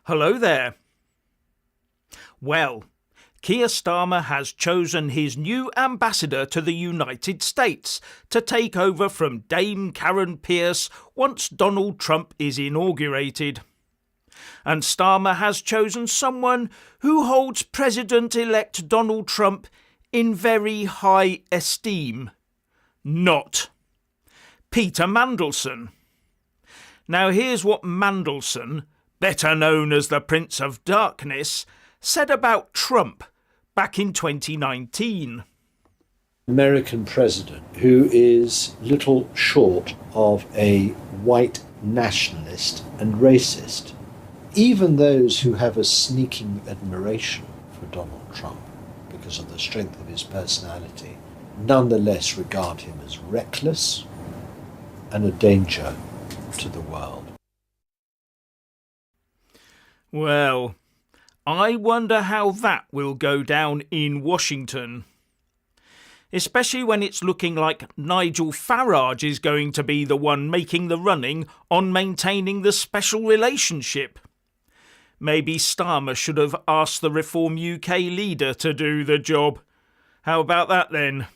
Hello there. Well, Keir Starmer has chosen his new ambassador to the United States to take over from Dame Karen Pierce once Donald Trump is inaugurated. And Starmer has chosen someone who holds President-elect Donald Trump in very high esteem. Not Peter Mandelson. Now here's what Mandelson, better known as the Prince of Darkness, said about Trump back in 2019. American president who is little short of a white nationalist and racist. Even those who have a sneaking admiration for Donald Trump because of the strength of his personality nonetheless regard him as reckless and a danger to the world. Well, I wonder how that will go down in Washington. Especially when it's looking like Nigel Farage is going to be the one making the running on maintaining the special relationship. Maybe Starmer should have asked the Reform UK leader to do the job. How about that then?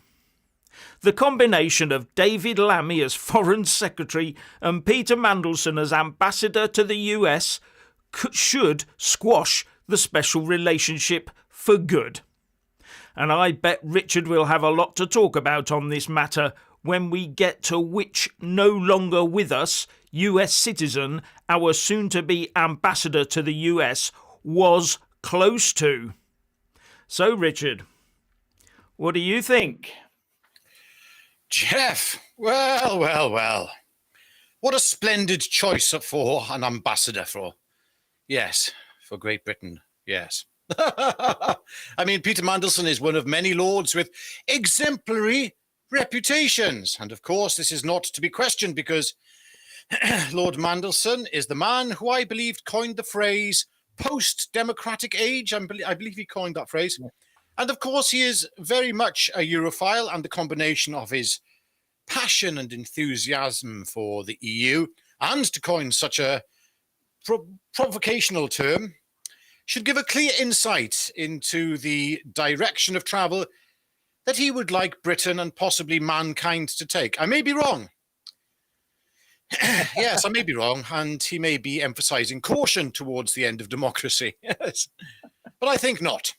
The combination of David Lammy as Foreign Secretary and Peter Mandelson as Ambassador to the US should squash the special relationship for good. And I bet Richard will have a lot to talk about on this matter when we get to which no longer with us US citizen our soon-to-be ambassador to the US was close to. So, Richard, what do you think? Jeff, well. What a splendid choice for an ambassador for Great Britain, yes. I mean, Peter Mandelson is one of many lords with exemplary reputations. And of course, this is not to be questioned because Lord Mandelson is the man who I believe coined the phrase post-democratic age. I believe he coined that phrase. Yeah. And of course, he is very much a Europhile, and the combination of his passion and enthusiasm for the EU, and to coin such a provocational term, should give a clear insight into the direction of travel that he would like Britain and possibly mankind to take. I may be wrong. Yes, I may be wrong, and he may be emphasizing caution towards the end of democracy. Yes, but I think not.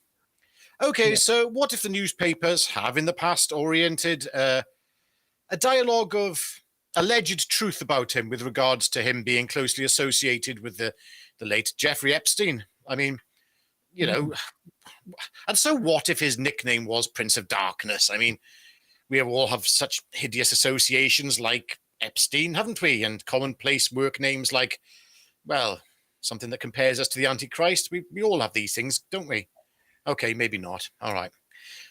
Okay, So what if the newspapers have in the past oriented a dialogue of alleged truth about him with regards to him being closely associated with the late Jeffrey Epstein? I mean, and so what if his nickname was Prince of Darkness? I mean, we all have such hideous associations like Epstein, haven't we? And commonplace work names like, well, something that compares us to the Antichrist. We all have these things, don't we? Okay, maybe not. All right.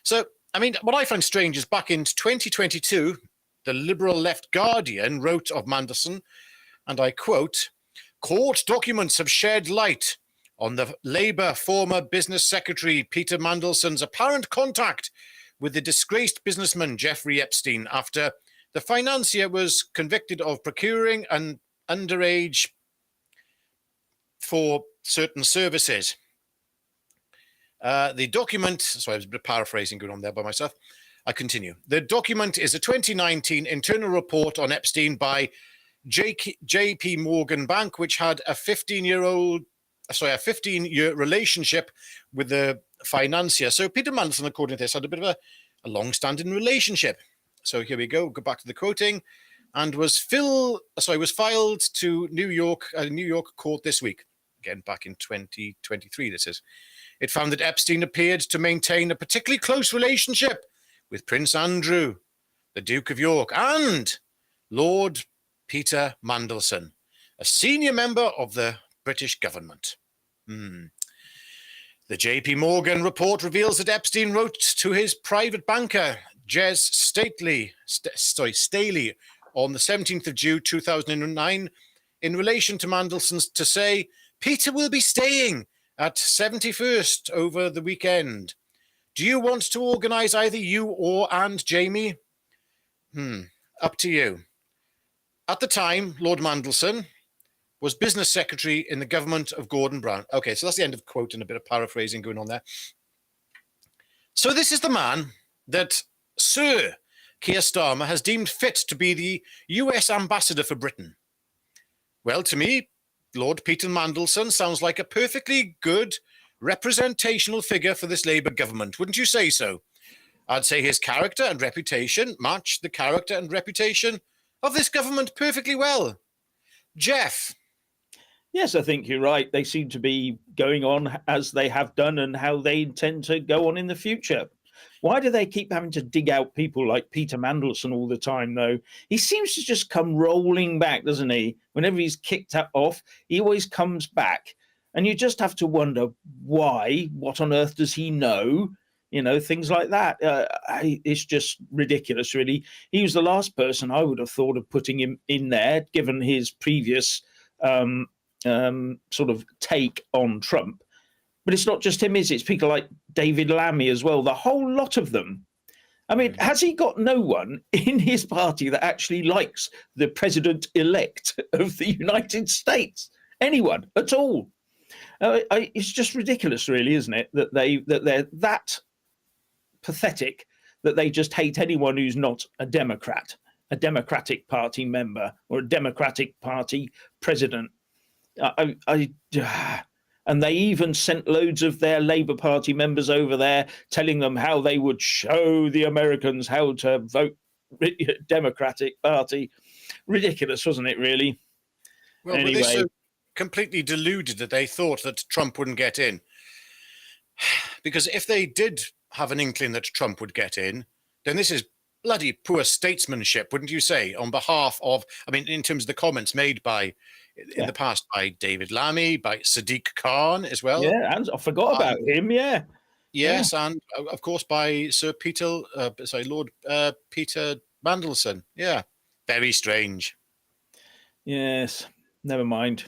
So, I mean, what I find strange is back in 2022, the liberal left Guardian wrote of Mandelson, and I quote, "Court documents have shed light on the Labour former business secretary Peter Mandelson's apparent contact with the disgraced businessman Jeffrey Epstein after the financier was convicted of procuring an underage for certain services." The document, sorry, I was a bit of paraphrasing going on there by myself. I continue. The document is a 2019 internal report on Epstein by JP Morgan Bank, which had a 15-year relationship with the financier. So Peter Mandelson, according to this, had a bit of a long-standing relationship. So here we go back to the quoting, and was filed to New York court this week. Again, back in 2023, this is. It found that Epstein appeared to maintain a particularly close relationship with Prince Andrew, the Duke of York, and Lord Peter Mandelson, a senior member of the British government. The JP Morgan report reveals that Epstein wrote to his private banker, Jez Staley, on the 17th of June 2009, in relation to Mandelson's to say, "Peter will be staying at 71st over the weekend. Do you want to organise either you and Jamie? Up to you." At the time, Lord Mandelson was business secretary in the government of Gordon Brown. Okay, so that's the end of the quote and a bit of paraphrasing going on there. So this is the man that Sir Keir Starmer has deemed fit to be the US ambassador for Britain. Well, to me, Lord Peter Mandelson sounds like a perfectly good representational figure for this Labour government. Wouldn't you say so? I'd say his character and reputation match the character and reputation of this government perfectly well. Jeff. Yes, I think you're right. They seem to be going on as they have done and how they intend to go on in the future. Why do they keep having to dig out people like Peter Mandelson all the time, though? He seems to just come rolling back, doesn't he? Whenever he's kicked off, he always comes back. And you just have to wonder why, what on earth does he know? You know, things like that. It's just ridiculous, really. He was the last person I would have thought of putting him in there, given his previous sort of take on Trump. But it's not just him, is it? It's people like David Lammy as well, the whole lot of them. I mean, has he got no one in his party that actually likes the president-elect of the United States? Anyone at all? It's just ridiculous, really, isn't it, that they're that pathetic that they just hate anyone who's not a Democrat, a Democratic Party member, or a Democratic Party president. And they even sent loads of their Labour Party members over there, telling them how they would show the Americans how to vote Democratic Party. Ridiculous, wasn't it, really? Well, anyway. Were they so completely deluded that they thought that Trump wouldn't get in? Because if they did have an inkling that Trump would get in, then this is bloody poor statesmanship, wouldn't you say, on behalf of, I mean, in terms of the comments made by, in the past, by David Lammy, by Sadiq Khan as well. Yeah, and I forgot about him, yeah. Yes, and of course by Lord Peter Mandelson. Yeah, very strange. Yes, never mind.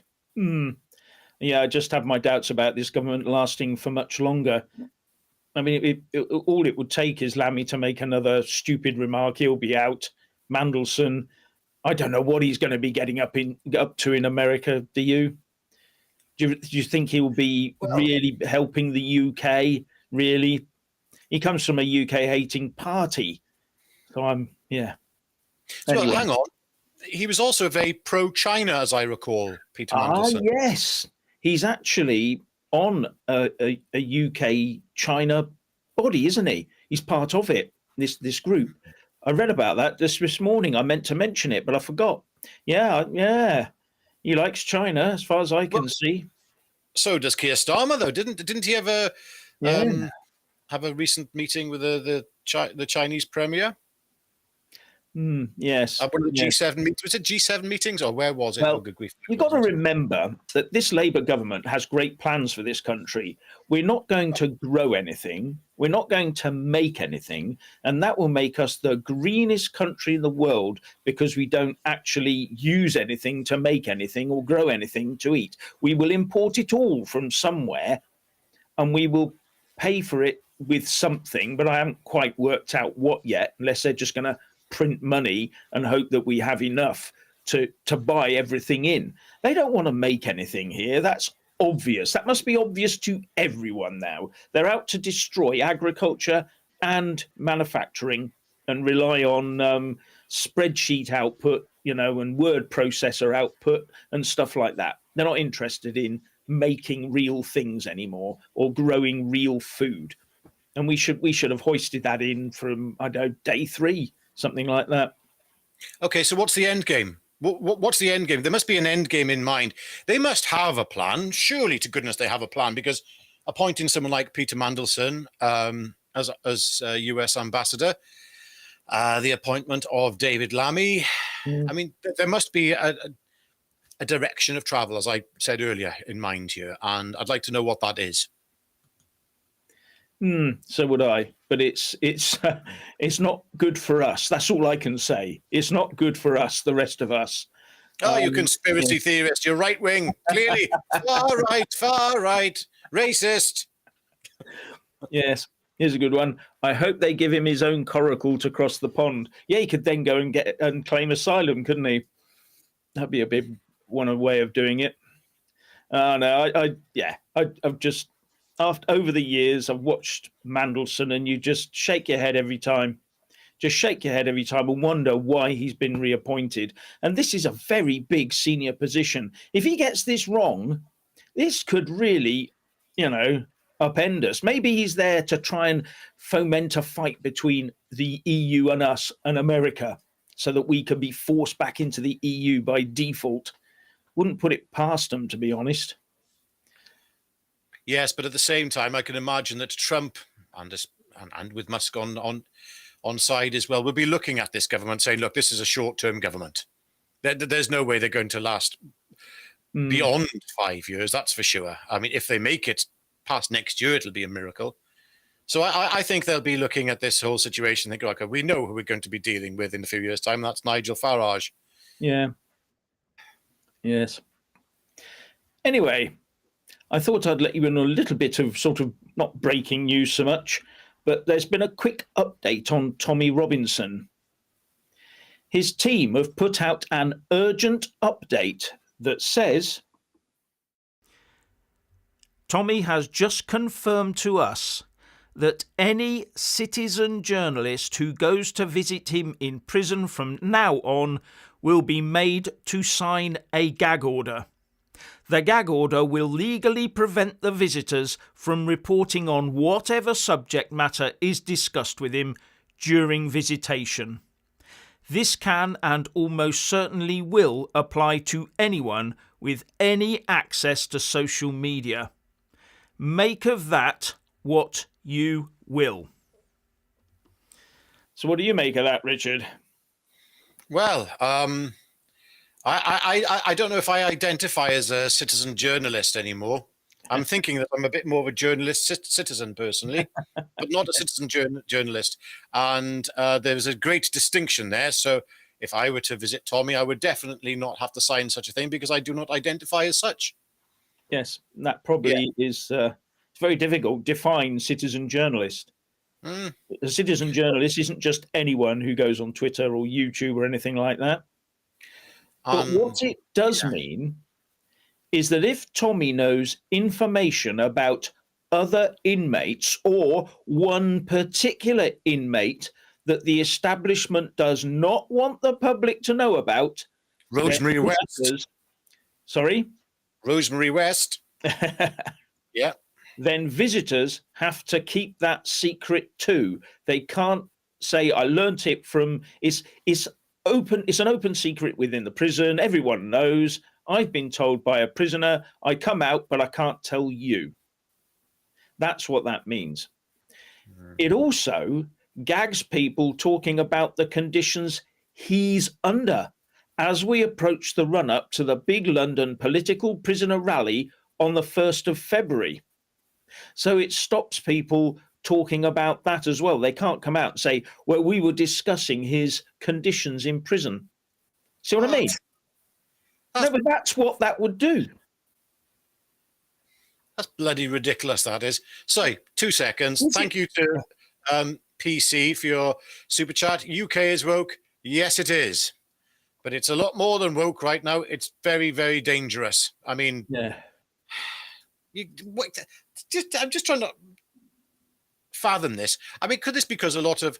Yeah, I just have my doubts about this government lasting for much longer. I mean, all it would take is Lammy to make another stupid remark. He'll be out. Mandelson, I don't know what he's going to be getting up to in America. Do you? Do you think he'll be really helping the UK? Really? He comes from a UK hating party. So So anyway. hang on. He was also very pro-China, as I recall, Peter Mandelson. Yes. He's actually on a UK-China body, isn't he? He's part of it, this group. I read about that this morning. I meant to mention it, but I forgot. Yeah. He likes China, as far as I can see. So does Keir Starmer, though. Didn't he ever have a recent meeting with the Chinese premier? Yes. One of the G7 meetings. Was it G7 meetings, or where was it? Well, you've got to remember that this Labour government has great plans for this country. We're not going to grow anything. We're not going to make anything. And that will make us the greenest country in the world because we don't actually use anything to make anything or grow anything to eat. We will import it all from somewhere and we will pay for it with something, but I haven't quite worked out what yet, unless they're just going to print money and hope that we have enough to buy everything in. They don't want to make anything here. That's obvious. That must be obvious to everyone now. They're out to destroy agriculture and manufacturing and rely on spreadsheet output, and word processor output and stuff like that. They're not interested in making real things anymore or growing real food. And we should have hoisted that in from, I don't know, day 3. Something like that. Okay, so what's the end game? What's the end game? There must be an end game in mind. They must have a plan. Surely, to goodness, they have a plan, because appointing someone like Peter Mandelson as US ambassador, the appointment of David Lammy, I mean, there must be a direction of travel, as I said earlier, in mind here, and I'd like to know what that is. So would I, but it's not good for us. That's all I can say. It's not good for us, the rest of us. Oh, you conspiracy theorist! You're right wing, clearly far right, racist. Yes, here's a good one. I hope they give him his own coracle to cross the pond. Yeah, he could then go and claim asylum, couldn't he? That'd be a bit one way of doing it. No, I've just over the years I've watched Mandelson, and you just shake your head every time. Just shake your head every time and wonder why he's been reappointed. And this is a very big senior position. If he gets this wrong, this could really, upend us. Maybe he's there to try and foment a fight between the EU and us and America so that we can be forced back into the EU by default. Wouldn't put it past them, to be honest. Yes, but at the same time, I can imagine that Trump and with Musk on side as well, will be looking at this government saying, look, this is a short-term government. There's no way they're going to last beyond 5 years, that's for sure. I mean, if they make it past next year, it'll be a miracle. So I think they'll be looking at this whole situation. They go, okay, we know who we're going to be dealing with in a few years' time. That's Nigel Farage. Yeah. Yes. Anyway, I thought I'd let you in a little bit of sort of not breaking news so much, but there's been a quick update on Tommy Robinson. His team have put out an urgent update that says, Tommy has just confirmed to us that any citizen journalist who goes to visit him in prison from now on will be made to sign a gag order. The gag order will legally prevent the visitors from reporting on whatever subject matter is discussed with him during visitation. This can and almost certainly will apply to anyone with any access to social media. Make of that what you will. So what do you make of that, Richard? Well, I don't know if I identify as a citizen journalist anymore. I'm thinking that I'm a bit more of a journalist citizen personally, but not a citizen journalist. And there's a great distinction there. So if I were to visit Tommy, I would definitely not have to sign such a thing because I do not identify as such. Yes, that probably is it's very difficult to define citizen journalist. A citizen journalist isn't just anyone who goes on Twitter or YouTube or anything like that. But what it does mean is that if Tommy knows information about other inmates or one particular inmate that the establishment does not want the public to know about, Rosemary West. Sorry? Rosemary West. Yeah. Then visitors have to keep that secret too. They can't say, I learnt it from, it's open. It's an open secret within the prison. Everyone knows. I've been told by a prisoner, I come out, but I can't tell you. That's what that means. It also gags people talking about the conditions he's under as we approach the run-up to the big London political prisoner rally on the 1st of February. So it stops people talking about that as well. They can't come out and say, well, we were discussing his conditions in prison. See what I mean? No, but that's what that would do. That's bloody ridiculous, that is. Sorry, 2 seconds. Thank you to PC for your super chat. UK is woke. Yes, it is. But it's a lot more than woke right now. It's very, very dangerous. I mean, I'm just trying to fathom this. I mean, could this be because a lot of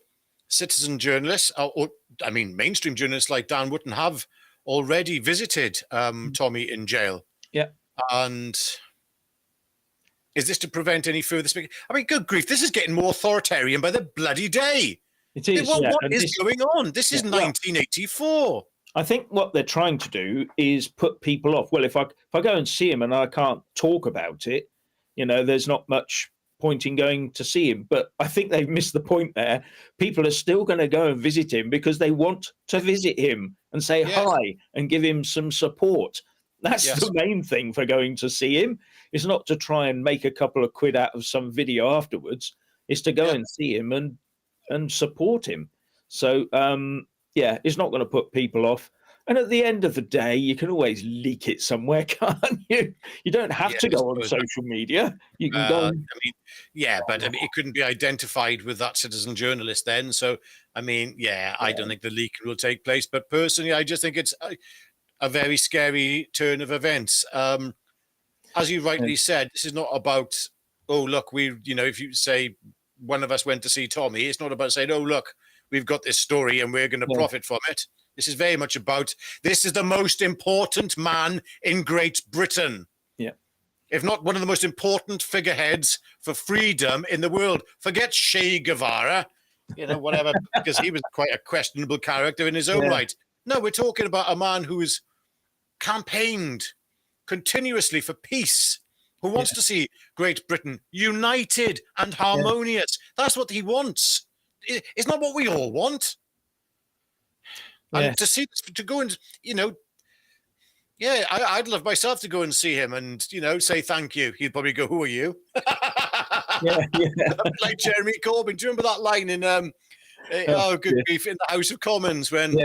citizen journalists, or mainstream journalists like Dan Wootton have already visited Tommy in jail? Yeah. And is this to prevent any further speaking? I mean, good grief, this is getting more authoritarian by the bloody day. It is. What is going on? This is 1984. I think what they're trying to do is put people off. Well, if I go and see him and I can't talk about it, there's not much point in going to see him. But I think they've missed the point there. People are still going to go and visit him because they want to visit him and say hi and give him some support. That's the main thing for going to see him. It's not to try and make a couple of quid out of some video afterwards. It's to go and see him and support him. So, it's not going to put people off. And at the end of the day, you can always leak it somewhere, can't you? You don't have to go on social media. You can go. But it couldn't be identified with that citizen journalist then. So, I don't think the leak will take place. But personally, I just think it's a very scary turn of events. As you rightly said, this is not about, oh, look, if you say one of us went to see Tommy, it's not about saying, oh, look, we've got this story and we're going to profit from it. This is very much about, this is the most important man in Great Britain. Yeah. If not one of the most important figureheads for freedom in the world. Forget Che Guevara, whatever, because he was quite a questionable character in his own right. No, we're talking about a man who's campaigned continuously for peace, who wants to see Great Britain united and harmonious. That's what he wants. It's not what we all want. And to go and, I'd love myself to go and see him and, say thank you. He'd probably go, who are you? Like Jeremy Corbyn. Do you remember that line in, good grief, in the House of Commons when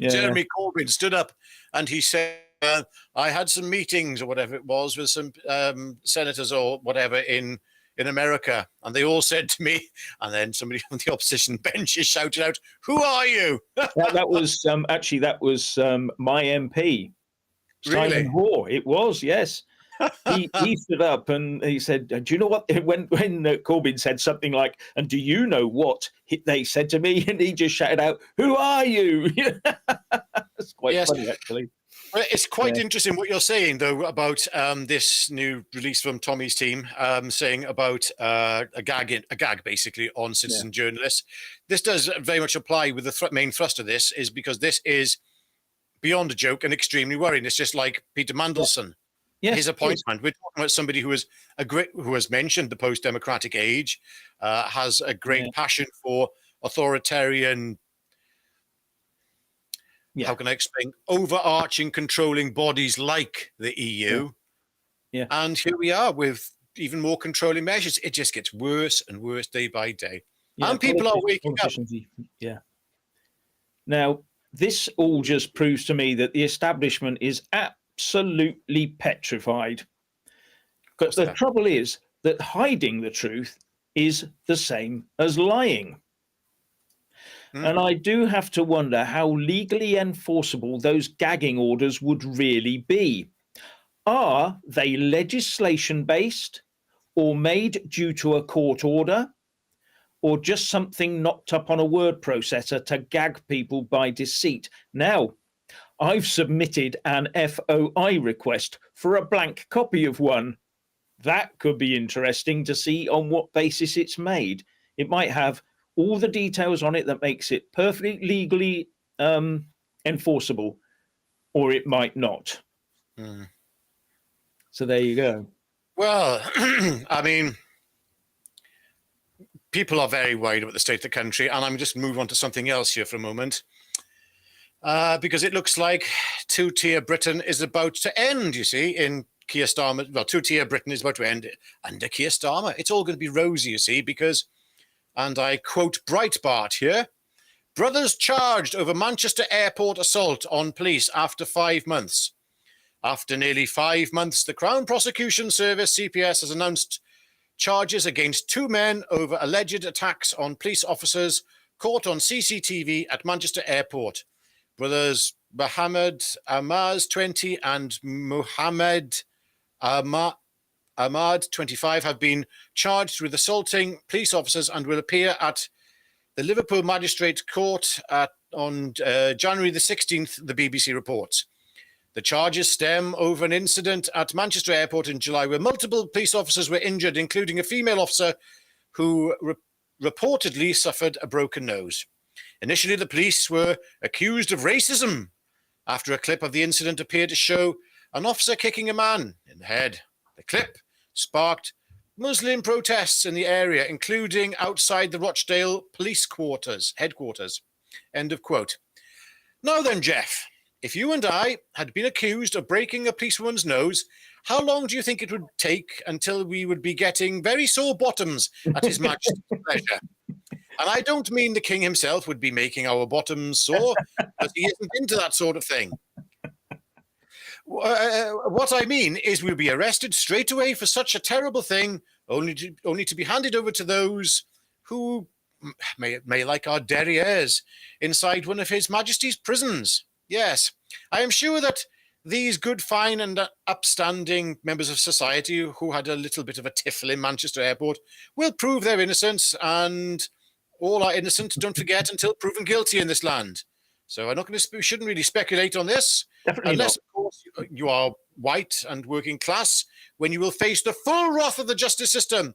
Jeremy Corbyn stood up and he said, I had some meetings or whatever it was with some senators or whatever in America, and they all said to me, and then somebody on the opposition bench shouted out, "Who are you?" that was my MP, Simon Hoare. It was, yes. He stood up and he said, "Do you know what?" When Corbyn said something like, "And do you know what they said to me?" And he just shouted out, "Who are you?" It's quite funny, actually. Well, it's quite interesting what you're saying, though, about this new release from Tommy's team, saying about a gag, basically, on citizen journalists. This does very much apply with the main thrust of this, is because this is beyond a joke and extremely worrying. It's just like Peter Mandelson, his appointment. We're talking about somebody who has mentioned the post-democratic age, has a great passion for authoritarian. How can I explain? Overarching, controlling bodies like the EU. Yeah. And here we are with even more controlling measures. It just gets worse and worse day by day. And people are waking up. Yeah. Now, this all just proves to me that the establishment is absolutely petrified. But the trouble is that hiding the truth is the same as lying. And I do have to wonder how legally enforceable those gagging orders would really be. Are they legislation-based or made due to a court order, or just something knocked up on a word processor to gag people by deceit? Now, I've submitted an FOI request for a blank copy of one. That could be interesting to see on what basis it's made. It might have all the details on it that makes it perfectly legally enforceable, or it might not. So there you go. Well, I mean, people are very worried about the state of the country, and I'm just move on to something else here for a moment, because it looks like two-tier Britain is about to end, you see, in Keir Starmer. Well, two-tier Britain is about to end under Keir Starmer. It's all going to be rosy, you see, because, and I quote Breitbart here, brothers charged over Manchester airport assault on police after 5 months. After nearly 5 months, the Crown Prosecution Service, CPS, has announced charges against 2 men over alleged attacks on police officers caught on CCTV at Manchester Airport. Brothers Mohammed Amaz, 20, and Mohammed Ahmad, 25, have been charged with assaulting police officers and will appear at the Liverpool Magistrate Court on January the 16th, the BBC reports. The charges stem over an incident at Manchester Airport in July where multiple police officers were injured, including a female officer who reportedly suffered a broken nose. Initially, the police were accused of racism after a clip of the incident appeared to show an officer kicking a man in the head. The clip sparked Muslim protests in the area, including outside the Rochdale police headquarters. End of quote. Now then, Jeff, if you and I had been accused of breaking a policewoman's nose, how long do you think it would take until we would be getting very sore bottoms at His Majesty's pleasure? And I don't mean the king himself would be making our bottoms sore, but he isn't into that sort of thing. What I mean is we'll be arrested straight away for such a terrible thing, only to be handed over to those who may like our derrieres inside one of His Majesty's prisons. Yes, I am sure that these good, fine, and upstanding members of society who had a little bit of a tiffle in Manchester Airport will prove their innocence, and all are innocent, don't forget, until proven guilty in this land. So I'm not going to, we shouldn't really speculate on this, Definitely unless, not. of course, you are white and working class, when you will face the full wrath of the justice system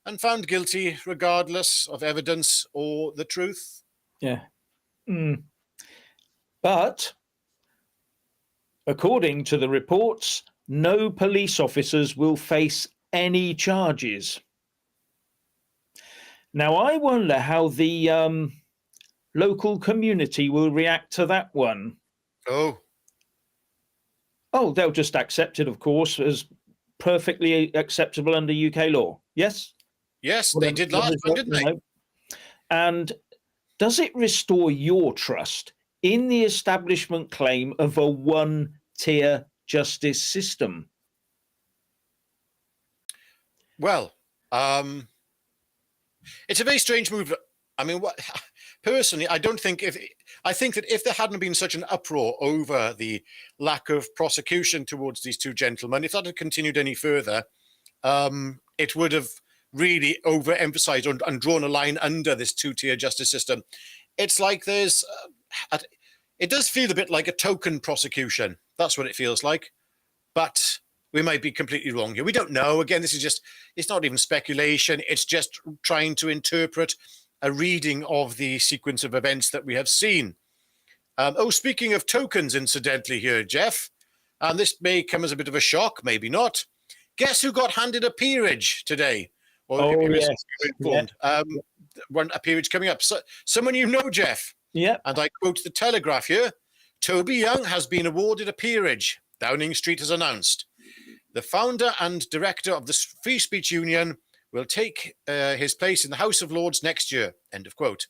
and found guilty regardless of evidence or the truth. Yeah. But according to the reports, no police officers will face any charges. Now, I wonder how the local community will react to that one. Oh, Oh, they'll just accept it, of course, as perfectly acceptable under UK law. Yes? yes, they did last time, didn't they? And does it restore your trust in the establishment claim of a one-tier justice system? Well, it's a very strange move. I mean, personally, I think that if there hadn't been such an uproar over the lack of prosecution towards these two gentlemen, if that had continued any further, it would have really overemphasized and drawn a line under this two-tier justice system. It's like it does feel a bit like a token prosecution. That's what it feels like. But we might be completely wrong here. We don't know. Again, it's not even speculation. It's just trying to interpret a reading of the sequence of events that we have seen. Speaking of tokens, incidentally here, Jeff, and this may come as a bit of a shock, maybe not. Guess who got handed a peerage today? Yes. Informed. A peerage coming up. So, someone you know, Jeff. Yeah. And I quote the Telegraph here. Toby Young has been awarded a peerage, Downing Street has announced. The founder and director of the Free Speech Union will take his place in the House of Lords next year. End of quote.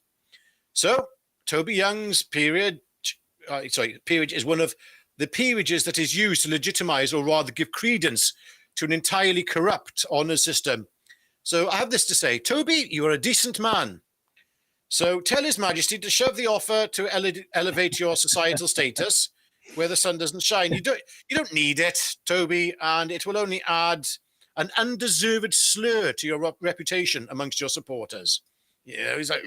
So, Toby Young's peerage is one of the peerages that is used to legitimize, or rather give credence to, an entirely corrupt honour system. So I have this to say, Toby, you are a decent man. So tell His Majesty to shove the offer to elevate your societal status where the sun doesn't shine. You don't need it, Toby, and it will only add an undeserved slur to your reputation amongst your supporters. Yeah, he's like,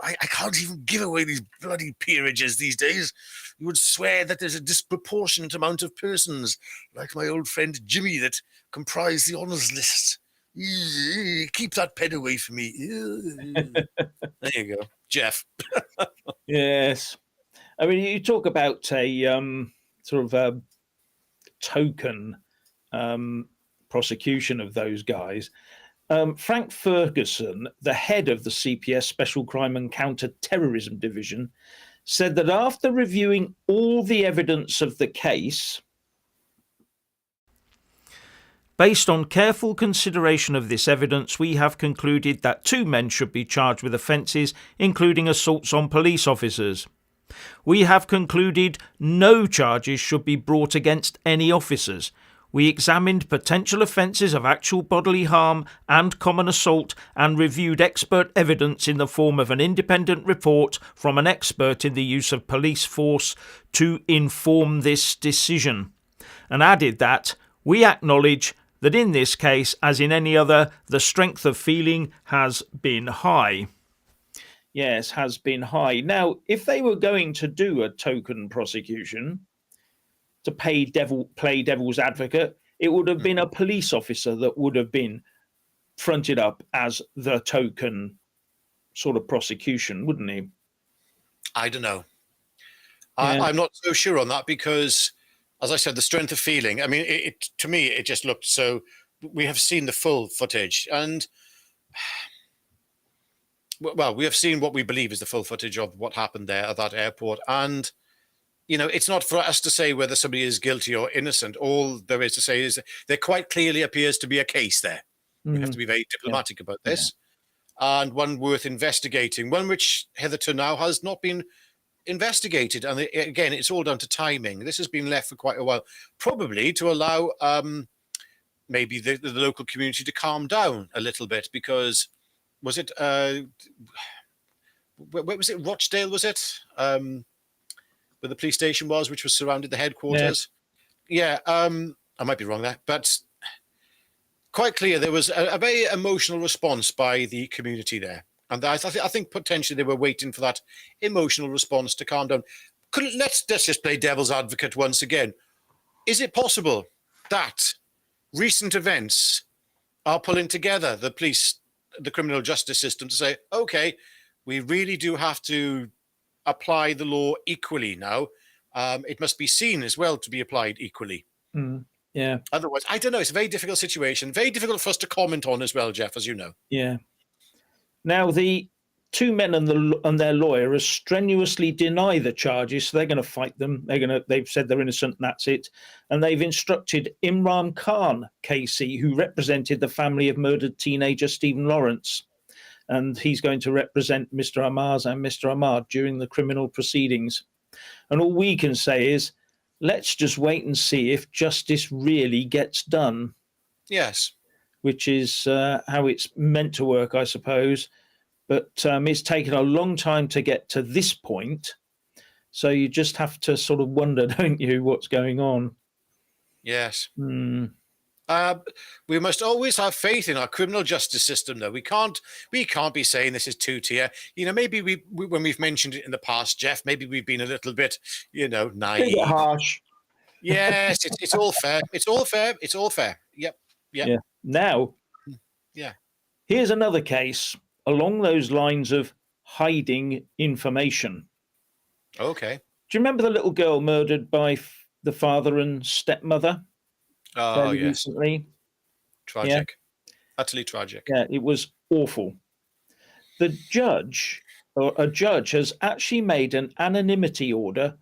I can't even give away these bloody peerages these days. You would swear that there's a disproportionate amount of persons, like my old friend Jimmy, that comprise the honours list. Keep that pen away from me. There you go, Jeff. Yes. I mean, you talk about a sort of a token prosecution of those guys. Frank Ferguson, the head of the CPS Special Crime and Counter-Terrorism Division, said that after reviewing all the evidence of the case, based on careful consideration of this evidence, we have concluded that 2 men should be charged with offences, including assaults on police officers. We have concluded no charges should be brought against any officers. We examined potential offences of actual bodily harm and common assault and reviewed expert evidence in the form of an independent report from an expert in the use of police force to inform this decision, and added that we acknowledge that in this case, as in any other, the strength of feeling has been high. Yes, has been high. Now, if they were going to do a token prosecution, to play devil's advocate, it would have been a police officer that would have been fronted up as the token sort of prosecution, wouldn't he? I don't know. Yeah. I'm not so sure on that because, as I said, the strength of feeling. I mean, to me, it just looked so. We have seen the full footage, and well, we have seen what we believe is the full footage of what happened there at that airport, and it's not for us to say whether somebody is guilty or innocent. All there is to say is there quite clearly appears to be a case there. We have to be very diplomatic about this, and one worth investigating, one which hitherto now has not been investigated. And again, it's all down to timing. This has been left for quite a while, probably to allow maybe the local community to calm down a little bit, because was it where was it? Rochdale, was it? where the police station was, which was surrounded the headquarters. Yeah, I might be wrong there, but quite clear there was a very emotional response by the community there. And I think potentially they were waiting for that emotional response to calm down. Let's just play devil's advocate once again. Is it possible that recent events are pulling together the police, the criminal justice system to say, okay, we really do have to apply the law equally now. It must be seen as well to be applied equally. Yeah. Otherwise, I don't know. It's a very difficult situation. Very difficult for us to comment on as well, Jeff, as you know. Yeah. Now, the two men and their lawyer has strenuously deny the charges, so they're going to fight them. They've said they're innocent, and that's it. And they've instructed Imran Khan, KC, who represented the family of murdered teenager Stephen Lawrence, and he's going to represent Mr. Ammars and Mr. Ahmad during the criminal proceedings. And all we can say is, let's just wait and see if justice really gets done. Yes. Which is how it's meant to work, I suppose. But it's taken a long time to get to this point. So you just have to sort of wonder, don't you, what's going on? Yes. We must always have faith in our criminal justice system, though. We can't be saying this is two-tier. Maybe we when we've mentioned it in the past, Jeff, maybe we've been a little bit, naive. A bit harsh. Yes, it's all fair. It's all fair. It's all fair. Yep. Yeah. Now, here's another case along those lines of hiding information. Okay. Do you remember the little girl murdered by the father and stepmother? Oh, yes. Recently? Tragic. Yeah. Utterly tragic. Yeah, it was awful. A judge has actually made an anonymity order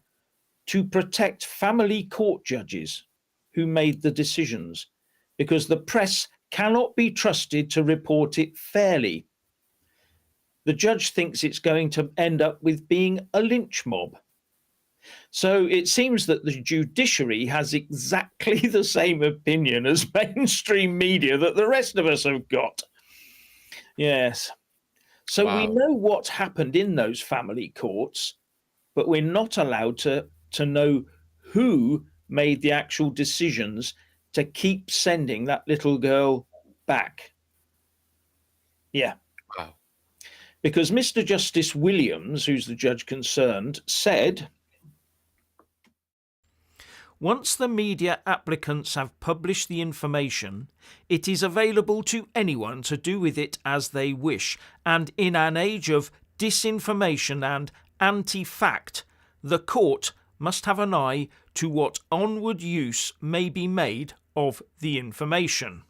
to protect family court judges who made the decisions, because the press cannot be trusted to report it fairly. The judge thinks it's going to end up with being a lynch mob. So it seems that the judiciary has exactly the same opinion as mainstream media that the rest of us have got. Yes. So we know what happened in those family courts, but we're not allowed to know who made the actual decisions to keep sending that little girl back. Yeah. Wow. Because Mr. Justice Williams, who's the judge concerned, said, once the media applicants have published the information, it is available to anyone to do with it as they wish, and in an age of disinformation and anti-fact, the court must have an eye to what onward use may be made of the information.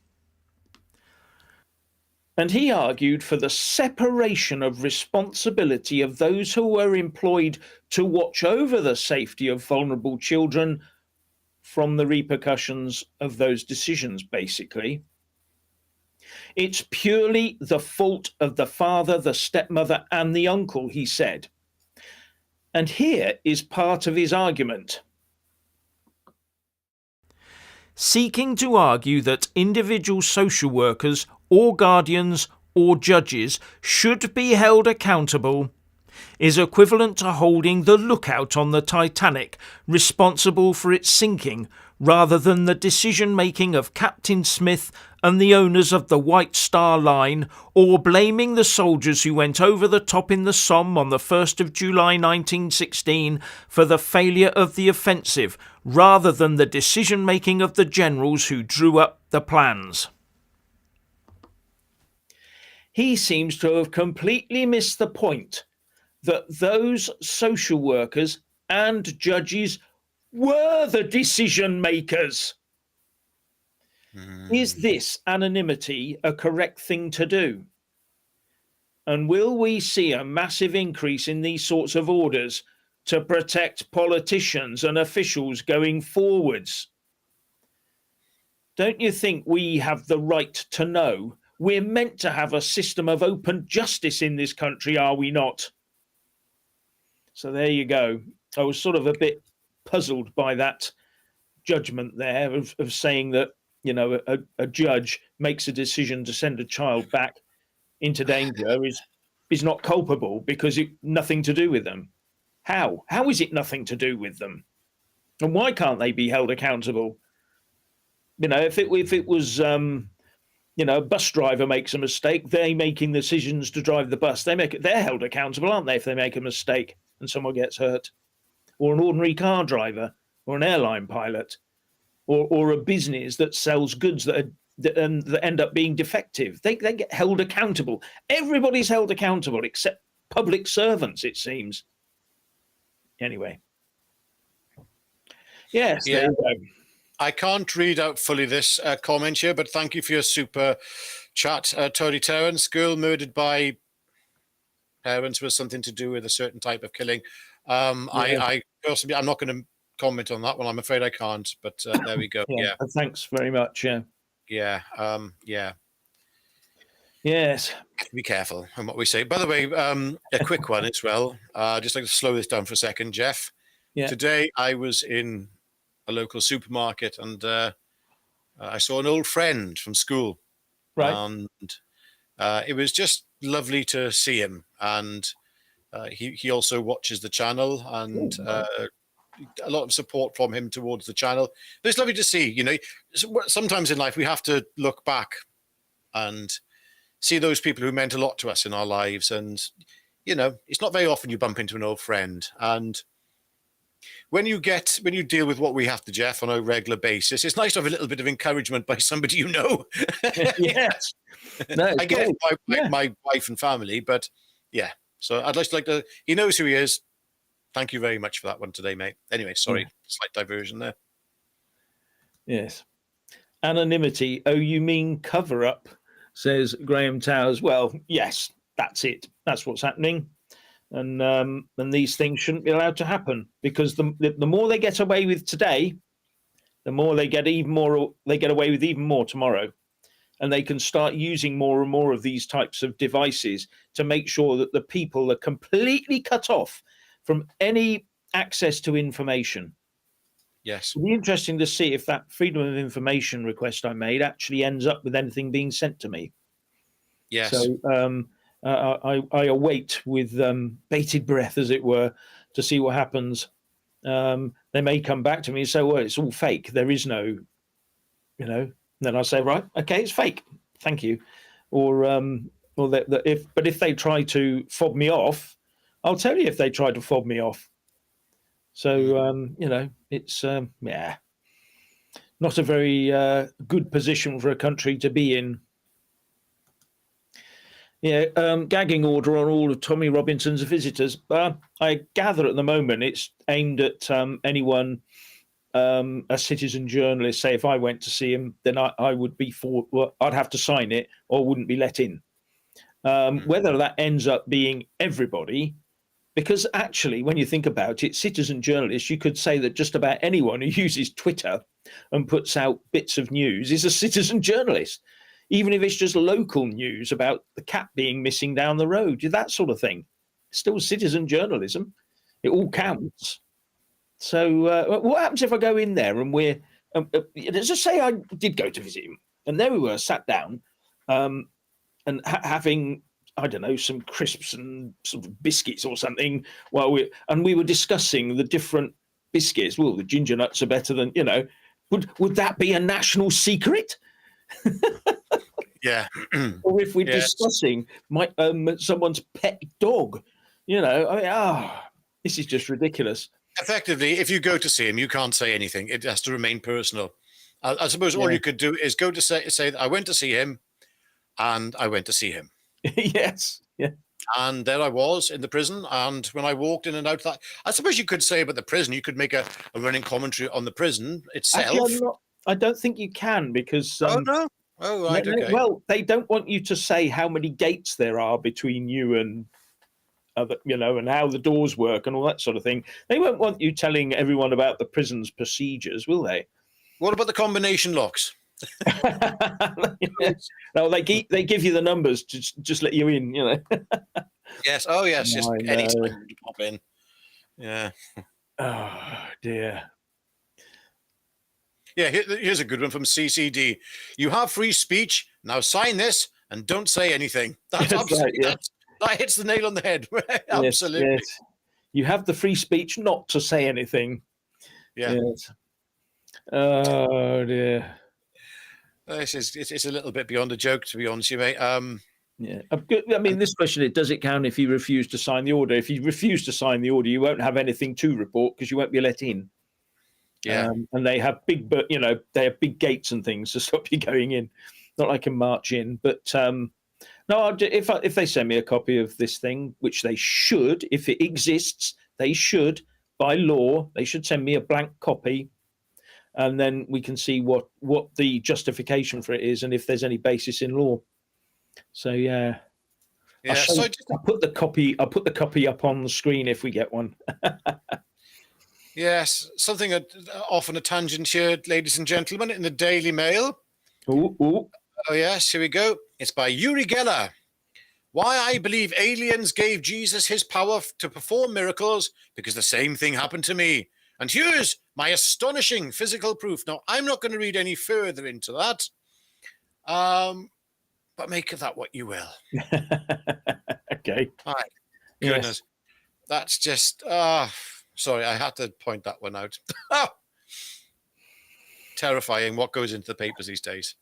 And he argued for the separation of responsibility of those who were employed to watch over the safety of vulnerable children from the repercussions of those decisions, basically. It's purely the fault of the father, the stepmother, and the uncle, he said. And here is part of his argument. Seeking to argue that individual social workers or guardians or judges should be held accountable is equivalent to holding the lookout on the Titanic responsible for its sinking, rather than the decision-making of Captain Smith and the owners of the White Star Line, or blaming the soldiers who went over the top in the Somme on the 1st of July 1916 for the failure of the offensive, rather than the decision-making of the generals who drew up the plans. He seems to have completely missed the point that those social workers and judges were the decision makers. Is this anonymity a correct thing to do? And will we see a massive increase in these sorts of orders to protect politicians and officials going forwards? Don't you think we have the right to know? We're meant to have a system of open justice in this country, are we not? So there you go. I was sort of a bit puzzled by that judgment there of saying that, a judge makes a decision to send a child back into danger is not culpable because it's nothing to do with them. How? How is it nothing to do with them? And why can't they be held accountable? If it was a bus driver makes a mistake, they making decisions to drive the bus. They're held accountable, aren't they, if they make a mistake and someone gets hurt? Or an ordinary car driver, or an airline pilot, or a business that sells goods that end up being defective. They get held accountable. Everybody's held accountable except public servants, it seems. Anyway. Yes, Yeah. there you go. I can't read out fully this comment here, but thank you for your super chat, Tony Terrence. Girl murdered by parents was something to do with a certain type of killing. I personally, I'm not going to comment on that one. I'm afraid I can't, but there we go. Yeah. Thanks very much. Yeah. Yeah. Yes. Be careful on what we say. By the way, a quick one as well. Just like to slow this down for a second, Jeff. Yeah. Today I was in a local supermarket and I saw an old friend from school. Right. And it was just lovely to see him. And he also watches the channel, and a lot of support from him towards the channel. But it's lovely to see, sometimes in life we have to look back and see those people who meant a lot to us in our lives. And, it's not very often you bump into an old friend. And when you deal with what we have to, Jeff, on a regular basis, it's nice to have a little bit of encouragement by somebody you know. Yes. No, I get it by my wife and family, but yeah. So I'd like to, he knows who he is. Thank you very much for that one today, mate. Anyway, sorry, slight diversion there. Yes. Anonymity. Oh, you mean cover up, says Graham Towers. Well, yes, that's it. That's what's happening. And these things shouldn't be allowed to happen, because the more they get away with today, the more they get away with even more tomorrow. And they can start using more and more of these types of devices to make sure that the people are completely cut off from any access to information. Yes. It'll be interesting to see if that freedom of information request I made actually ends up with anything being sent to me. Yes. So I await with bated breath, as it were, to see what happens. They may come back to me and say, well, it's all fake. There is no, then I'll say, right, okay, it's fake. Thank you. Or if they try to fob me off, I'll tell you if they try to fob me off. So, it's, not a very good position for a country to be in. Yeah, gagging order on all of Tommy Robinson's visitors. I gather at the moment it's aimed at anyone, a citizen journalist. Say if I went to see him, then I would be I'd have to sign it or wouldn't be let in. Whether that ends up being everybody, because actually, when you think about it, citizen journalists, you could say that just about anyone who uses Twitter and puts out bits of news is a citizen journalist. Even if it's just local news about the cat being missing down the road, that sort of thing. Still citizen journalism. It all counts. So what happens if I go in there and let's just say I did go to visit him, and there we were, sat down and having, I don't know, some crisps and sort of biscuits or something, and we were discussing the different biscuits. Well, the ginger nuts are better than, would that be a national secret? Yeah. Or if we're discussing someone's pet dog, this is just ridiculous. Effectively, if you go to see him, you can't say anything. It has to remain personal. I suppose all you could do is go to say that I went to see him, and I went to see him. Yes. Yeah. And there I was in the prison. And when I walked in and out, I suppose you could say about the prison, you could make a running commentary on the prison itself. Actually, I don't think you can, because oh no. Oh, right, okay. Well, they don't want you to say how many gates there are between you and other, and how the doors work and all that sort of thing. They won't want you telling everyone about the prison's procedures, will they? What about the combination locks? No, they give you the numbers to just let you in, Yes. Oh, yes. Just any time to pop in. Yeah. Oh dear. Yeah, here's a good one from CCD. You have free speech. Now sign this and don't say anything. That's absolutely, right, yeah. that hits the nail on the head. Absolutely. Yes. You have the free speech not to say anything. Yeah. Yes. Oh dear. It's a little bit beyond a joke, to be honest, you mate. Yeah. I mean, this question: does it count if you refuse to sign the order? If you refuse to sign the order, you won't have anything to report because you won't be let in. Yeah. And they have they have big gates and things to stop you going in. Not like I can march in, but no. If they send me a copy of this thing, which they should, if it exists, they should by law, they should send me a blank copy, and then we can see what the justification for it is, and if there's any basis in law. So yeah. Yeah. I'll put the copy up on the screen if we get one. Yes, something off on a tangent here, ladies and gentlemen, in the Daily Mail. Ooh. Oh yes, here we go. It's by Uri Geller. Why I believe aliens gave Jesus his power to perform miracles, because the same thing happened to me. And here's my astonishing physical proof. Now, I'm not going to read any further into that, but make of that what you will. Okay. My goodness. Yes. That's just... sorry, I had to point that one out. Terrifying what goes into the papers these days.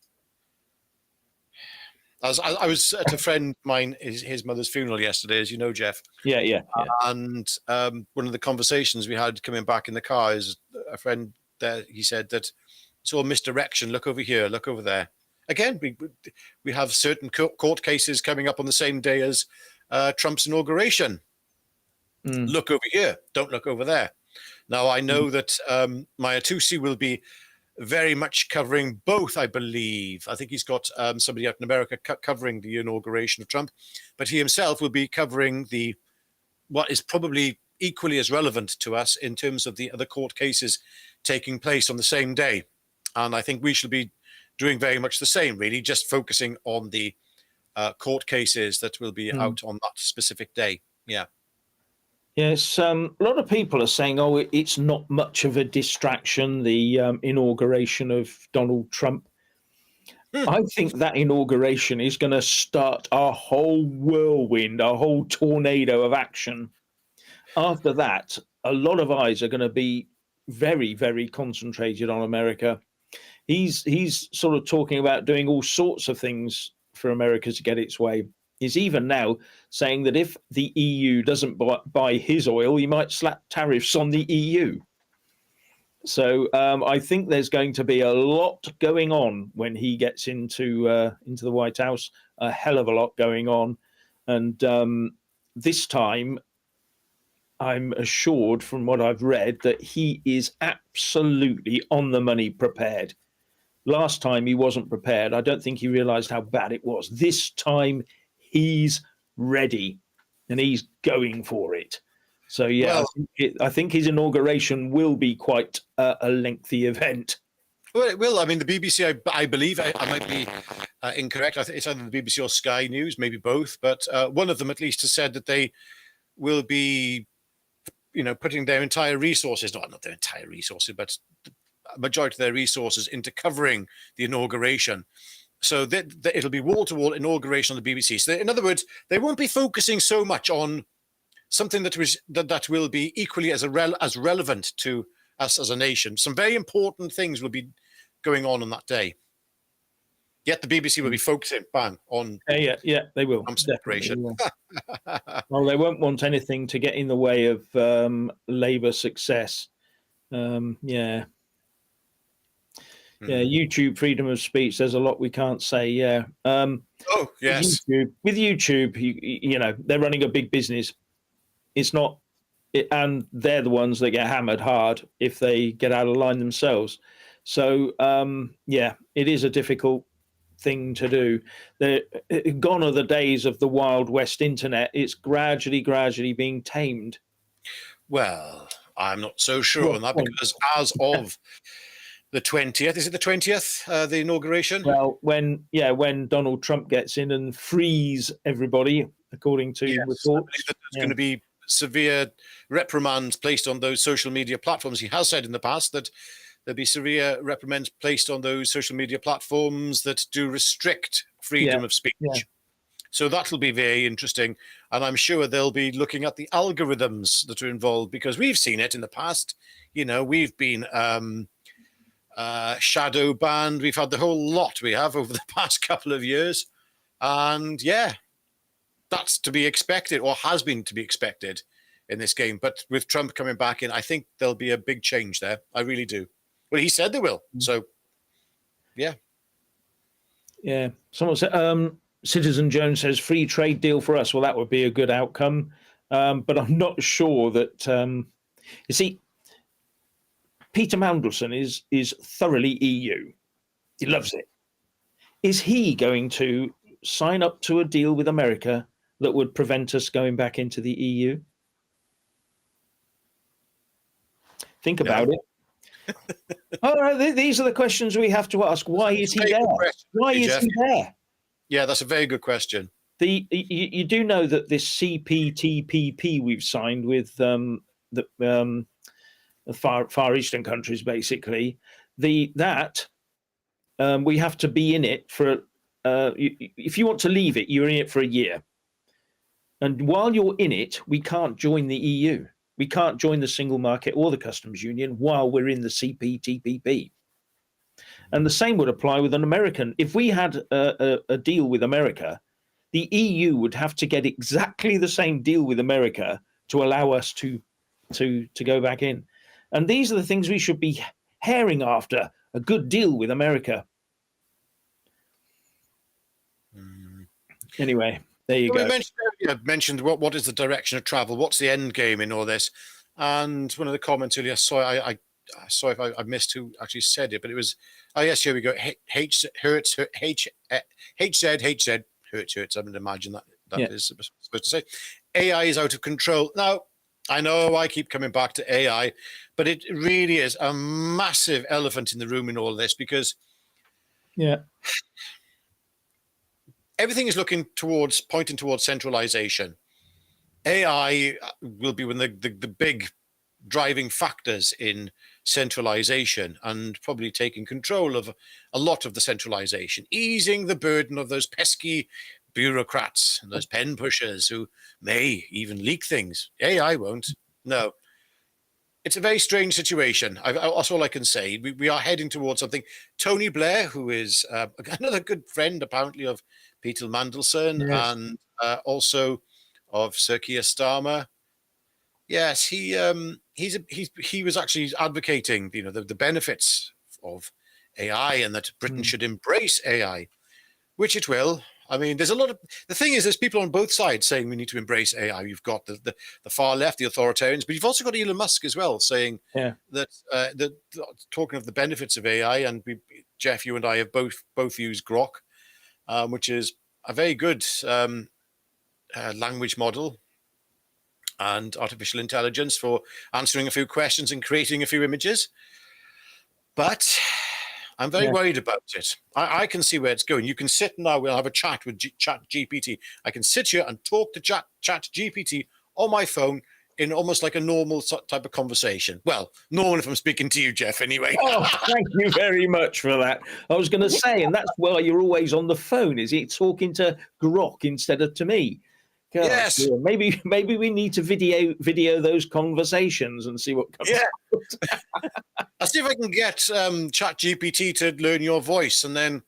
I was at a friend of mine, his mother's funeral yesterday, as you know, Jeff. Yeah. And one of the conversations we had coming back in the car is a friend there, he said that it's all misdirection. Look over here, look over there. Again, we have certain court cases coming up on the same day as Trump's inauguration. Look over here, don't look over there. Now, I know that Maya Tusi will be very much covering both, I believe. I think he's got somebody out in America covering the inauguration of Trump, but he himself will be covering what is probably equally as relevant to us in terms of the other court cases taking place on the same day. And I think we should be doing very much the same, really, just focusing on the court cases that will be out on that specific day. Yeah. Yes, a lot of people are saying, oh, it's not much of a distraction, the inauguration of Donald Trump. I think that inauguration is going to start a whole whirlwind, a whole tornado of action. After that, a lot of eyes are going to be very, very concentrated on America. He's sort of talking about doing all sorts of things for America to get its way. He's even now saying that if the EU doesn't buy his oil, he might slap tariffs on the EU. So I think there's going to be a lot going on when he gets into the White House, a hell of a lot going on. And this time, I'm assured from what I've read that he is absolutely on the money prepared. Last time he wasn't prepared. I don't think he realized how bad it was. This time, he's ready and he's going for it. So, yeah, well, I think his inauguration will be quite a lengthy event. Well, it will. I mean, the BBC, I believe, I might be incorrect. I think it's either the BBC or Sky News, maybe both. But one of them at least has said that they will be, putting their entire resources, not their entire resources, but the majority of their resources into covering the inauguration. So that it'll be wall-to-wall inauguration on the BBC. So in other words, they won't be focusing so much on something that will be equally as relevant to us as a nation. Some very important things will be going on that day. Yet the BBC will be focusing, on yeah, they will. Separation. Well, they won't want anything to get in the way of Labour success. Yeah, YouTube freedom of speech. There's a lot we can't say. Yeah. Oh yes. With YouTube, they're running a big business. It's not, and they're the ones that get hammered hard if they get out of line themselves. So it is a difficult thing to do. Gone are the days of the Wild West internet. It's gradually being tamed. Well, I'm not so sure on that because as of the 20th, is it the 20th, the inauguration? Well, when Donald Trump gets in and frees everybody, according to reports, I believe that there's going to be severe reprimands placed on those social media platforms. He has said in the past that there'll be severe reprimands placed on those social media platforms that do restrict freedom of speech. Yeah. So that'll be very interesting. And I'm sure they'll be looking at the algorithms that are involved, because we've seen it in the past. We've been shadow banned. We've had the whole lot we have over the past couple of years. And yeah, that's to be expected, or has been to be expected in this game. But with Trump coming back in, I think there'll be a big change there. I really do. Well, he said they will. So, yeah. Yeah. Someone said, Citizen Jones says, free trade deal for us. Well, that would be a good outcome. But I'm not sure that, you see, Peter Mandelson is thoroughly EU. He loves it. Is he going to sign up to a deal with America that would prevent us going back into the EU? Think about it. All right, these are the questions we have to ask. Why is he there? Why is he there? Yeah, that's a very good question. You do know that this CPTPP we've signed with the Far Eastern countries, basically, we have to be in it for. If you want to leave it, you're in it for a year. And while you're in it, we can't join the EU. We can't join the single market or the customs union while we're in the CPTPP. And the same would apply with an American. If we had a deal with America, the EU would have to get exactly the same deal with America to allow us to go back in. And these are the things we should be herring after, a good deal with America. Anyway, there you go. We mentioned what is the direction of travel? What's the end game in all this? And one of the comments earlier, I saw if I missed who actually said it, but it was, oh yes, here we go. H said, Hurts. I would imagine that is supposed to say. AI is out of control. Now, I know I keep coming back to AI, but it really is a massive elephant in the room in all this, because everything is pointing towards centralization. AI will be one of the big driving factors in centralization, and probably taking control of a lot of the centralization, easing the burden of those pesky bureaucrats and those pen pushers who may even leak things. AI won't. No. It's a very strange situation. That's all I can say. We are heading towards something. Tony Blair, who is another good friend, apparently, of Peter Mandelson, and also of Sir Keir Starmer. Yes, he was actually advocating, the benefits of AI, and that Britain should embrace AI, which it will. I mean, there's people on both sides saying we need to embrace AI. You've got the far left, the authoritarians, but you've also got Elon Musk as well saying that talking of the benefits of AI. And Jeff, you and I have both used Grok, which is a very good language model and artificial intelligence for answering a few questions and creating a few images. But I'm very worried about it. I can see where it's going. You can sit now, we'll have a chat with Chat GPT. I can sit here and talk to Chat GPT on my phone in almost like a normal type of conversation. Well, normal if I'm speaking to you, Jeff, anyway. Oh, thank you very much for that. I was going to say, and that's why you're always on the phone, is it talking to Grok instead of to me? God, yes. Yeah. Maybe we need to video those conversations and see what comes out. I'll see if I can get Chat GPT to learn your voice, and then,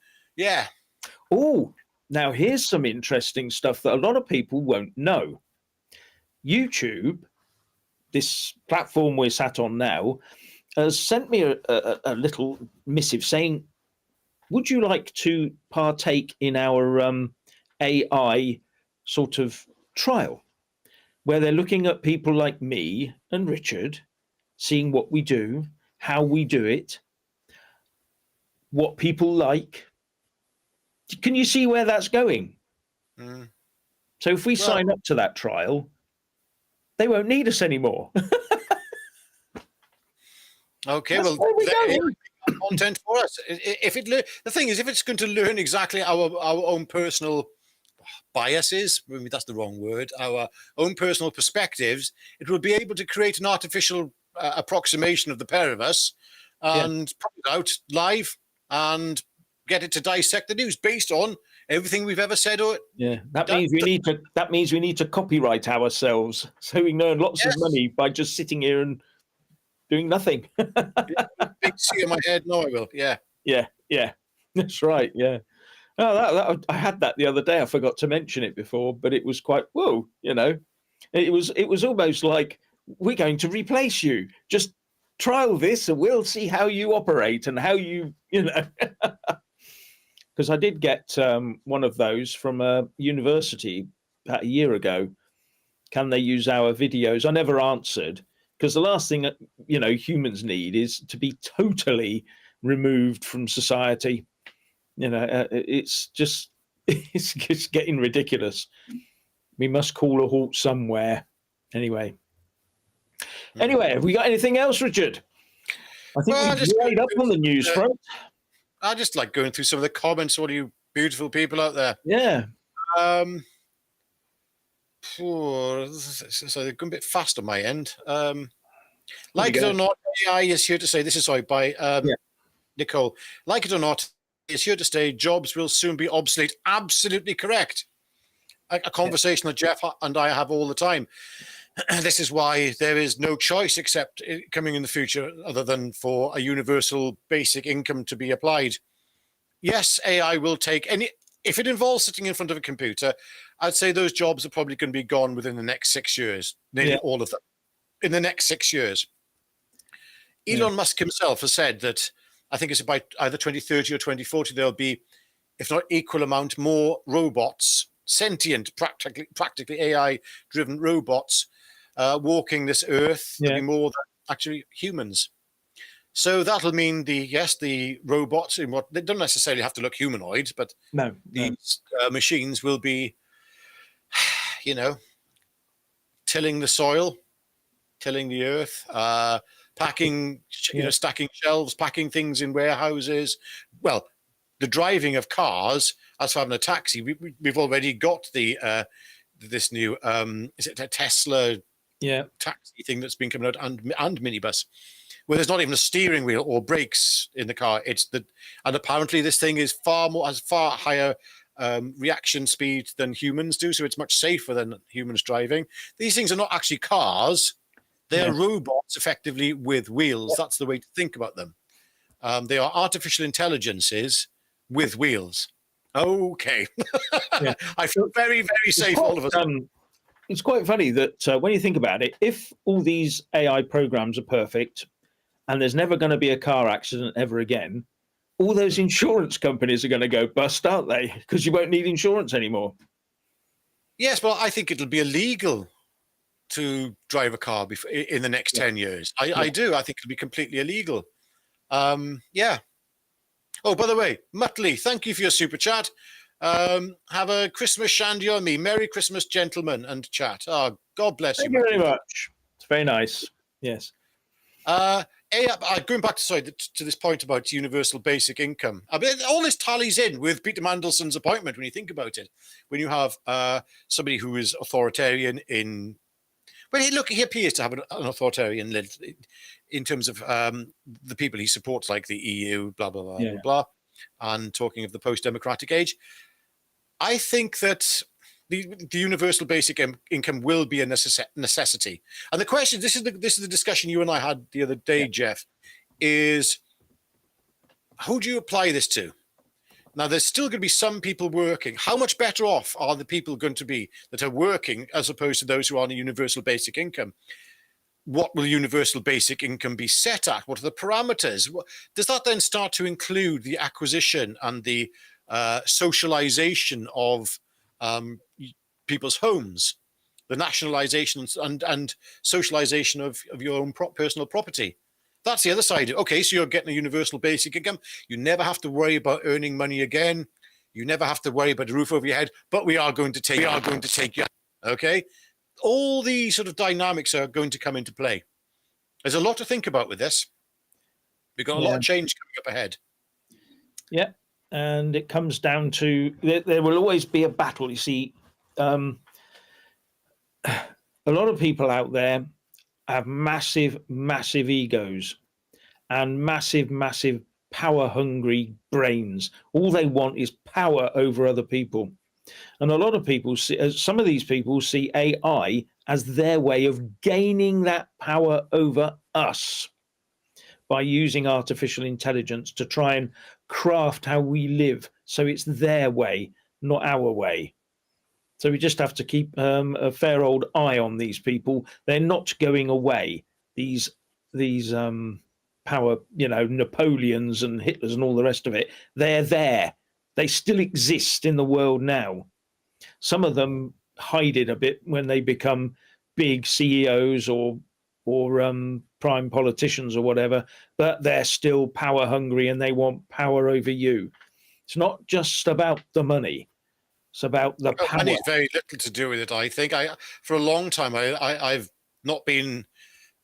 Oh, now here's some interesting stuff that a lot of people won't know. YouTube, this platform we're sat on now, has sent me a little missive saying, would you like to partake in our AI sort of trial, where they're looking at people like me and Richard, seeing what we do, how we do it, what people like. Can you see where that's going? So if we sign up to that trial, they won't need us anymore. Okay, well, content for us. The thing is, if it's going to learn exactly our own personal biases, maybe that's the wrong word, our own personal perspectives, it will be able to create an artificial approximation of the pair of us and put it out live and get it to dissect the news based on everything we've ever said. Or Yeah, that means we need to copyright ourselves so we can earn lots of money by just sitting here and doing nothing. big C in my head. No, I will. Yeah. Yeah, that's right. Yeah. Oh, I had that the other day. I forgot to mention it before, but it was quite whoa. It was almost like we're going to replace you. Just trial this, and we'll see how you operate and how Because I did get one of those from a university about a year ago. Can they use our videos? I never answered because the last thing humans need is to be totally removed from society. It's just it's getting ridiculous. We must call a halt somewhere. Anyway, have we got anything else, Richard? I think we've laid up on the news front. I just like going through some of the comments. All you beautiful people out there. Yeah. So they're going a bit fast on my end. Like it or not, AI is here to stay. This is by Nicole. Like it or not, it's here to stay. Jobs will soon be obsolete. Absolutely correct. A conversation that Jeff and I have all the time. This is why there is no choice except coming in the future other than for a universal basic income to be applied. Yes, AI will take any. If it involves sitting in front of a computer, I'd say those jobs are probably going to be gone within the next 6 years. Nearly all of them. In the next 6 years. Elon Musk himself has said that I think it's about either 2030 or 2040, there'll be, if not equal amount, more robots, sentient, practically AI-driven robots walking this earth. There'll be more than actually humans. So that'll mean the robots, they don't necessarily have to look humanoid, but these machines will be, tilling the soil, tilling the earth, packing, stacking shelves, packing things in warehouses. Well, the driving of cars, as for having a taxi, we've already got this new is it a Tesla taxi thing that's been coming out and minibus, where there's not even a steering wheel or brakes in the car. And apparently this thing has far higher reaction speed than humans do, so it's much safer than humans driving. These things are not actually cars. They're robots, effectively, with wheels. That's the way to think about them. They are artificial intelligences with wheels. Okay. I feel very, very safe all of a sudden. It's quite funny that when you think about it, if all these AI programs are perfect and there's never going to be a car accident ever again, all those insurance companies are going to go bust, aren't they? Because you won't need insurance anymore. Yes, well, I think it'll be illegal to drive a car in the next 10 years. I do. I think it'll be completely illegal. Oh, by the way, Muttley, thank you for your super chat. Have a Christmas shandy on me. Merry Christmas, gentlemen, and chat. Oh, God bless you. Thank you very much. It's very nice. Yes. Going back to this point about universal basic income. I mean, all this tallies in with Peter Mandelson's appointment when you think about it. When you have somebody who is authoritarian in... Well, he appears to have an authoritarian in terms of the people he supports, like the EU, blah, blah, blah, blah, and talking of the post-democratic age. I think that the universal basic income will be a necessity. And the question, this is the discussion you and I had the other day, Jeff, is who do you apply this to? Now, there's still going to be some people working. How much better off are the people going to be that are working as opposed to those who are on a universal basic income? What will universal basic income be set at? What are the parameters? Does that then start to include the acquisition and the socialization of people's homes, the nationalization and socialization of your own personal property? That's the other side. Okay, so you're getting a universal basic income. You never have to worry about earning money again. You never have to worry about a roof over your head. But we are going to take you. Okay, all these sort of dynamics are going to come into play. There's a lot to think about with this. We've got a lot of change coming up ahead. Yeah, and it comes down to there will always be a battle. You see, a lot of people out there have massive egos and massive power-hungry brains. All they want is power over other people. And a lot of people see, some of these people see AI as their way of gaining that power over us by using artificial intelligence to try and craft how we live. So it's their way, not our way. So we just have to keep a fair old eye on these people. They're not going away. These power, Napoleons and Hitlers and all the rest of it. They're there. They still exist in the world now. Some of them hide it a bit when they become big CEOs or prime politicians or whatever, but they're still power hungry and they want power over you. It's not just about the money. It's about the power. Money's very little to do with it, I think. For a long time, I've not been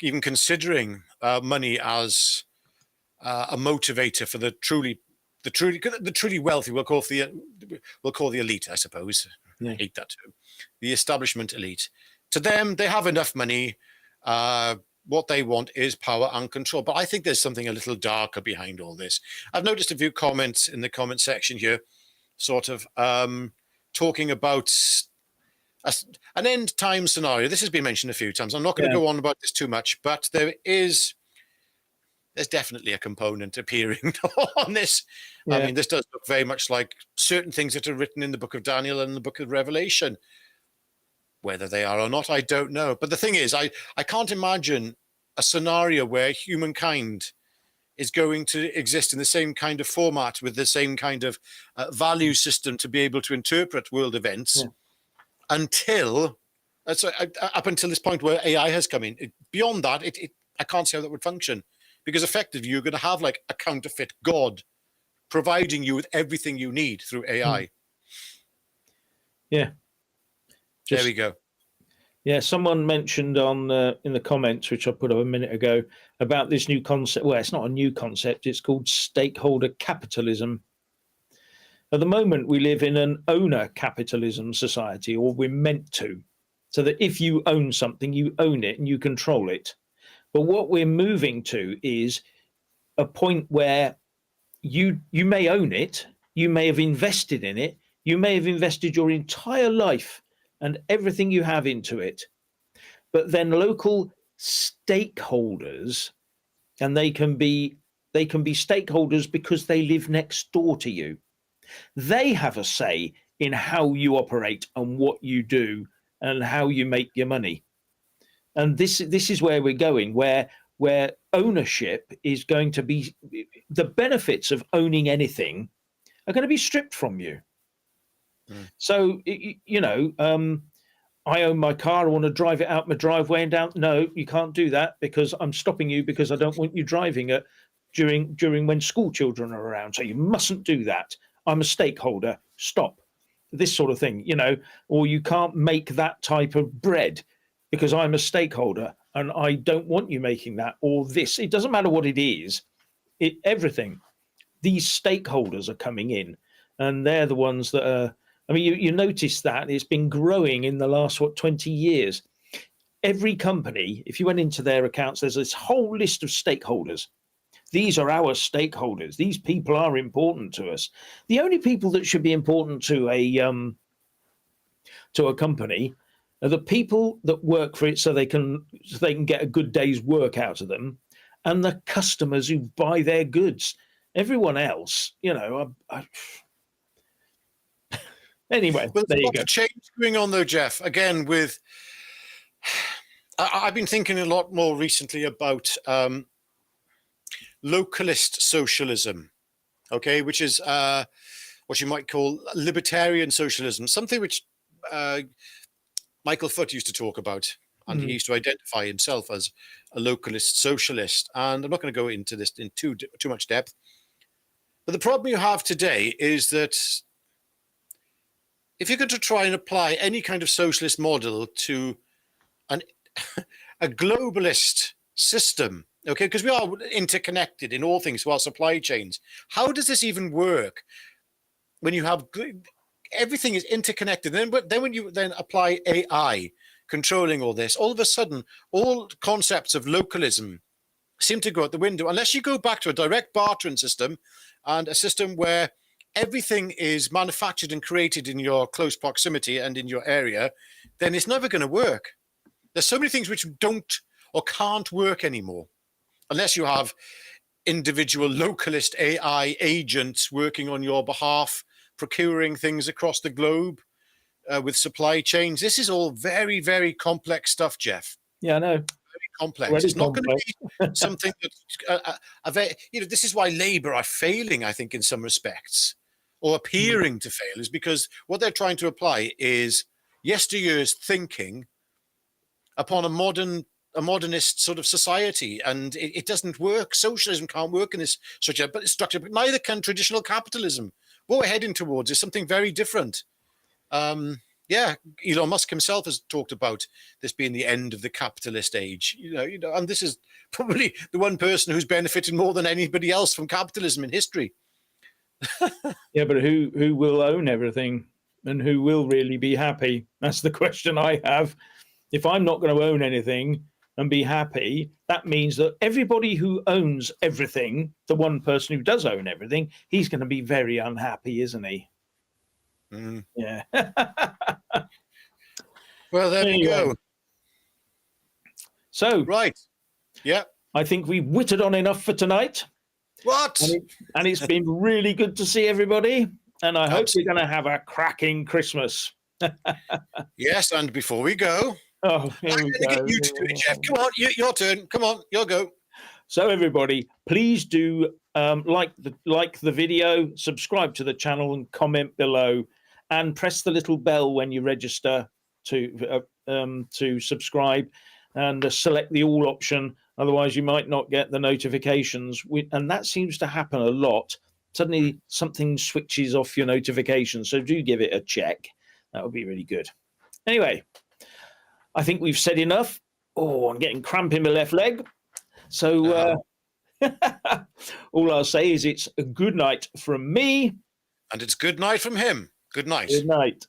even considering money as a motivator for the truly wealthy. We'll call the elite, I suppose. Yeah. I hate that too. The establishment elite. To them, they have enough money. What they want is power and control. But I think there's something a little darker behind all this. I've noticed a few comments in the comment section here, sort of talking about an end time scenario. This has been mentioned a few times. I'm not going to go on about this too much, but there's definitely a component appearing on this. Yeah. I mean, this does look very much like certain things that are written in the book of Daniel and the book of Revelation. Whether they are or not, I don't know. But the thing is, I can't imagine a scenario where humankind is going to exist in the same kind of format with the same kind of value system to be able to interpret world events until up until this point where AI has come in. Beyond that, I can't see how that would function, because effectively you're going to have like a counterfeit God providing you with everything you need through AI. Yeah. There we go. Yeah, someone mentioned in the comments, which I put up a minute ago, about this new concept. Well, it's not a new concept. It's called stakeholder capitalism. At the moment, we live in an owner capitalism society, or we're meant to, so that if you own something, you own it and you control it. But what we're moving to is a point where you may own it, you may have invested in it, you may have invested your entire life and everything you have into it, but then local stakeholders, and they can be stakeholders because they live next door to you. They have a say in how you operate and what you do and how you make your money. And this is where we're going, where ownership is going to be, the benefits of owning anything are going to be stripped from you. So, I own my car, I want to drive it out my driveway and down. No, you can't do that because I'm stopping you because I don't want you driving it during when school children are around. So you mustn't do that. I'm a stakeholder. Stop. This sort of thing, or you can't make that type of bread because I'm a stakeholder and I don't want you making that, or this. It doesn't matter what it is. Everything. These stakeholders are coming in, and they're the ones that are. I mean, you notice that it's been growing in the last 20 years. Every company, if you went into their accounts, there's this whole list of stakeholders. These are our stakeholders. These people are important to us. The only people that should be important to a company are the people that work for it, so they can get a good day's work out of them, and the customers who buy their goods. Everyone else, Anyway, well, there you go. There's a change going on, though, Jeff. Again, I've been thinking a lot more recently about localist socialism, okay, which is what you might call libertarian socialism, something which Michael Foot used to talk about, and he used to identify himself as a localist socialist. And I'm not going to go into this in too much depth, but the problem you have today is that if you're going to try and apply any kind of socialist model to a globalist system, okay, because we are interconnected in all things to our supply chains, how does this even work when you have everything is interconnected? Then when you then apply AI controlling all this, all of a sudden, all concepts of localism seem to go out the window unless you go back to a direct bartering system and a system where everything is manufactured and created in your close proximity and in your area. Then it's never going to work. There's so many things which don't or can't work anymore unless you have individual localist AI agents working on your behalf, procuring things across the globe with supply chains. This is all very, very complex stuff, Jeff. Yeah, I know. Very complex. Really it's not complex. going to be something that, this is why Labour are failing, I think, in some respects, or appearing to fail, is because what they're trying to apply is yesteryear's thinking upon a modernist sort of society, and it doesn't work. Socialism can't work in this structure, but neither can traditional capitalism. What we're heading towards is something very different. Elon Musk himself has talked about this being the end of the capitalist age. And this is probably the one person who's benefited more than anybody else from capitalism in history. Yeah, but who will own everything, and who will really be happy? That's the question I have. If I'm not going to own anything and be happy, that means that everybody who owns everything, the one person who does own everything, he's going to be very unhappy, isn't he? Mm. Yeah. Well, there we go. So, right. Yeah. I think we've whittled on enough for tonight. What? And it's been really good to see everybody. And I hope you're going to have a cracking Christmas. Yes, and before we go, I'm going to get you to do it, Jeff. Come on, your turn. Come on, you'll go. So everybody, please do like the video, subscribe to the channel, and comment below, and press the little bell when you register to subscribe, and select the all option. Otherwise, you might not get the notifications, and that seems to happen a lot. Suddenly, something switches off your notifications, so do give it a check. That would be really good. Anyway, I think we've said enough. Oh, I'm getting cramp in my left leg. So all I'll say is it's a good night from me. And it's good night from him. Good night. Good night.